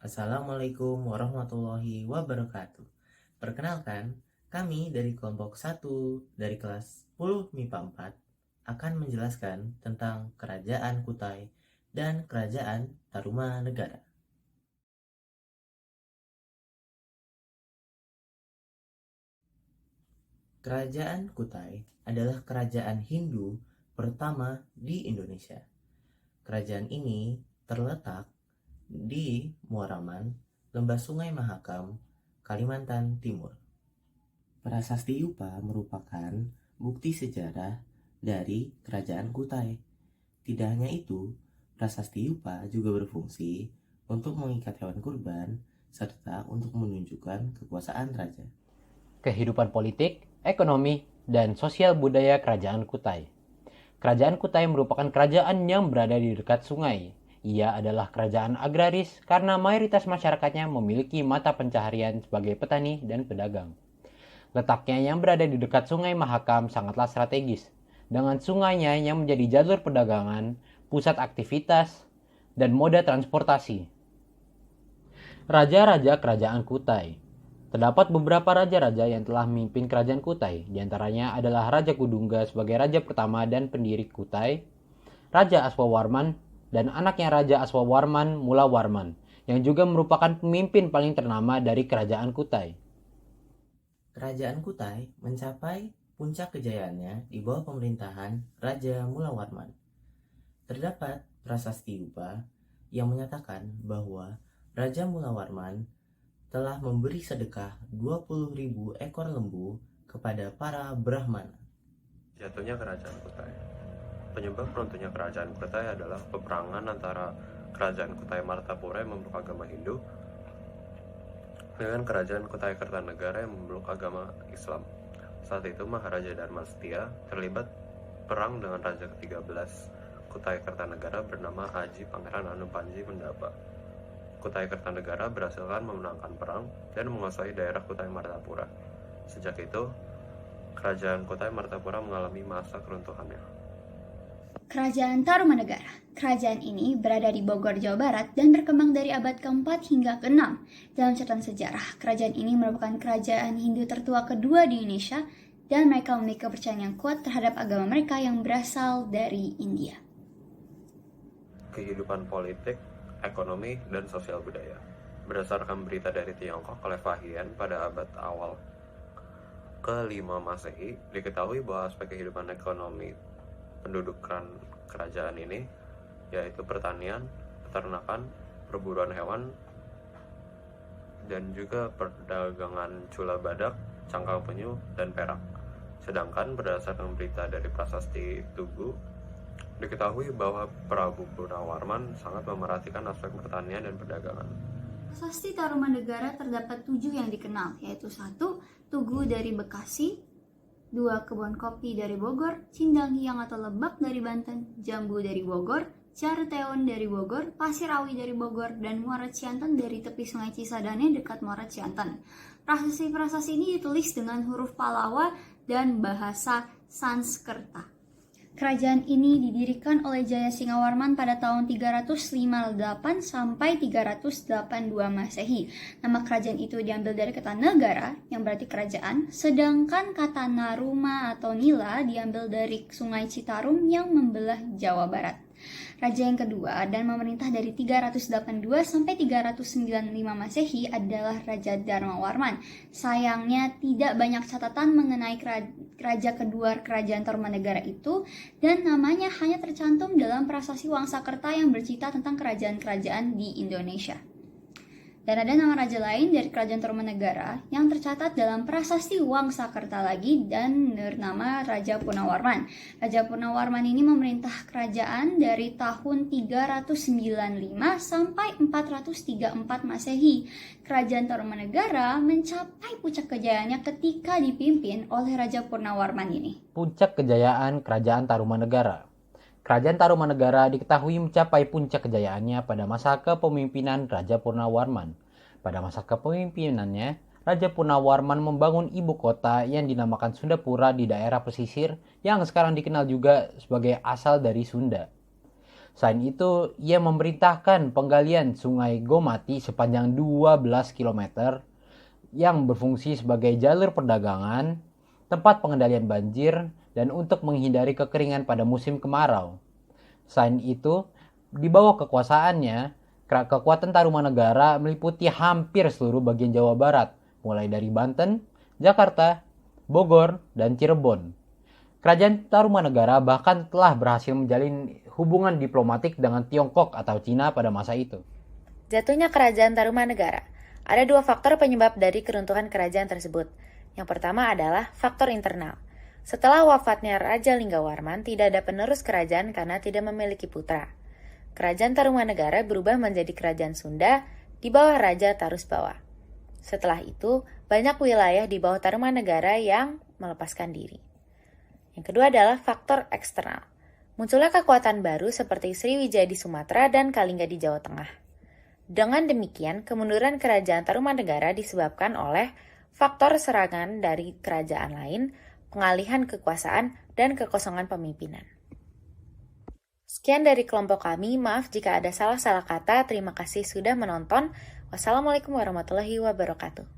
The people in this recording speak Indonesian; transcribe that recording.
Assalamualaikum warahmatullahi wabarakatuh. Perkenalkan, kami dari kelompok 1 dari kelas 10 MIPA 4 akan menjelaskan tentang Kerajaan Kutai dan Kerajaan Tarumanegara. Kerajaan Kutai adalah kerajaan Hindu pertama di Indonesia. Kerajaan ini terletak di Muaraman, Lembah Sungai Mahakam, Kalimantan Timur. Prasasti Yupa merupakan bukti sejarah dari Kerajaan Kutai. Tidak hanya itu, prasasti Yupa juga berfungsi untuk mengikat hewan kurban serta untuk menunjukkan kekuasaan raja. Kehidupan politik, ekonomi, dan sosial budaya Kerajaan Kutai. Kerajaan Kutai merupakan kerajaan yang berada di dekat sungai. Ia adalah kerajaan agraris karena mayoritas masyarakatnya memiliki mata pencaharian sebagai petani dan pedagang. Letaknya yang berada di dekat Sungai Mahakam sangatlah strategis, dengan sungainya yang menjadi jalur perdagangan, pusat aktivitas, dan moda transportasi. Raja-raja Kerajaan Kutai. Terdapat beberapa raja-raja yang telah memimpin Kerajaan Kutai, diantaranya adalah Raja Kudungga sebagai raja pertama dan pendiri Kutai, Raja Aswawarman, dan anaknya Raja Aswawarman Mulawarman, yang juga merupakan pemimpin paling ternama dari Kerajaan Kutai. Kerajaan Kutai mencapai puncak kejayaannya di bawah pemerintahan Raja Mulawarman. Terdapat prasasti Yupa yang menyatakan bahwa Raja Mulawarman telah memberi sedekah 20.000 ekor lembu kepada para Brahmana. Jatuhnya Kerajaan Kutai. Penyebab runtuhnya Kerajaan Kutai adalah peperangan antara Kerajaan Kutai Martapura yang memeluk agama Hindu dengan Kerajaan Kutai Kertanegara yang memeluk agama Islam. Saat itu Maharaja Dharmastia terlibat perang dengan Raja ke-13 Kutai Kertanegara bernama Aji Pangeran Anupanji Mendapa. Kutai Kertanegara berhasilkan memenangkan perang dan menguasai daerah Kutai Martapura. Sejak itu, Kerajaan Kutai Martapura mengalami masa keruntuhannya. Kerajaan Tarumanegara. Kerajaan ini berada di Bogor, Jawa Barat dan berkembang dari abad ke-4 hingga ke-6. Dalam catatan sejarah, kerajaan ini merupakan kerajaan Hindu tertua kedua di Indonesia dan mereka memiliki kepercayaan yang kuat terhadap agama mereka yang berasal dari India. Kehidupan politik, ekonomi, dan sosial budaya. Berdasarkan berita dari Tiongkok oleh Fahian pada abad awal ke-5 Masehi, diketahui bahwa aspek kehidupan ekonomi pendudukan kerajaan ini yaitu pertanian, peternakan, perburuan hewan, dan juga perdagangan cula badak, cangkang penyu, dan perak. Sedangkan berdasarkan berita dari prasasti Tugu, diketahui bahwa Prabu Purnawarman sangat memerhatikan aspek pertanian dan perdagangan. Prasasti Tarumanegara terdapat 7 yang dikenal, yaitu 1. Tugu dari Bekasi, 2. Kebun kopi dari Bogor, Cindang Hiang atau Lebak dari Banten, Jambu dari Bogor, Carteon dari Bogor, Pasir Awi dari Bogor, dan Muara Cianten dari tepi Sungai Cisadane dekat Muara Cianten. Prasasti-prasasti ini ditulis dengan huruf Palawa dan bahasa Sanskerta. Kerajaan ini didirikan oleh Jaya Singawarman pada tahun 358 sampai 382 Masehi. Nama kerajaan itu diambil dari kata negara yang berarti kerajaan, sedangkan kata Naruma atau Nila diambil dari Sungai Citarum yang membelah Jawa Barat. Raja yang kedua dan memerintah dari 382 sampai 395 Masehi adalah Raja Dharmawarman. Sayangnya tidak banyak catatan mengenai raja kedua kerajaan Tarumanegara itu dan namanya hanya tercantum dalam prasasti Wangsakerta yang bercerita tentang kerajaan-kerajaan di Indonesia. Dan ada nama raja lain dari kerajaan Tarumanegara yang tercatat dalam prasasti Wangsakerta lagi dan bernama Raja Purnawarman. Raja Purnawarman ini memerintah kerajaan dari tahun 395 sampai 434 Masehi. Kerajaan Tarumanegara mencapai puncak kejayaannya ketika dipimpin oleh Raja Purnawarman ini. Puncak kejayaan Kerajaan Tarumanegara. Kerajaan Tarumanegara diketahui mencapai puncak kejayaannya pada masa kepemimpinan Raja Purnawarman. Pada masa kepemimpinannya, Raja Purnawarman membangun ibu kota yang dinamakan Sundapura di daerah pesisir yang sekarang dikenal juga sebagai asal dari Sunda. Selain itu, ia memerintahkan penggalian Sungai Gomati sepanjang 12 km yang berfungsi sebagai jalur perdagangan, tempat pengendalian banjir, dan untuk menghindari kekeringan pada musim kemarau. Selain itu, di bawah kekuasaannya, kekuatan Tarumanegara meliputi hampir seluruh bagian Jawa Barat, mulai dari Banten, Jakarta, Bogor, dan Cirebon. Kerajaan Tarumanegara bahkan telah berhasil menjalin hubungan diplomatik dengan Tiongkok atau Cina pada masa itu. Jatuhnya Kerajaan Tarumanegara. Ada dua faktor penyebab dari keruntuhan kerajaan tersebut. Yang pertama adalah faktor internal. Setelah wafatnya Raja Linggawarman, tidak ada penerus kerajaan karena tidak memiliki putra. Kerajaan Tarumanegara berubah menjadi Kerajaan Sunda di bawah Raja Tarusbawa. Setelah itu, banyak wilayah di bawah Tarumanegara yang melepaskan diri. Yang kedua adalah faktor eksternal. Munculnya kekuatan baru seperti Sriwijaya di Sumatera dan Kalingga di Jawa Tengah. Dengan demikian, kemunduran kerajaan Tarumanegara disebabkan oleh faktor serangan dari kerajaan lain, pengalihan kekuasaan, dan kekosongan pemimpinan. Sekian dari kelompok kami, maaf jika ada salah-salah kata. Terima kasih sudah menonton. Wassalamualaikum warahmatullahi wabarakatuh.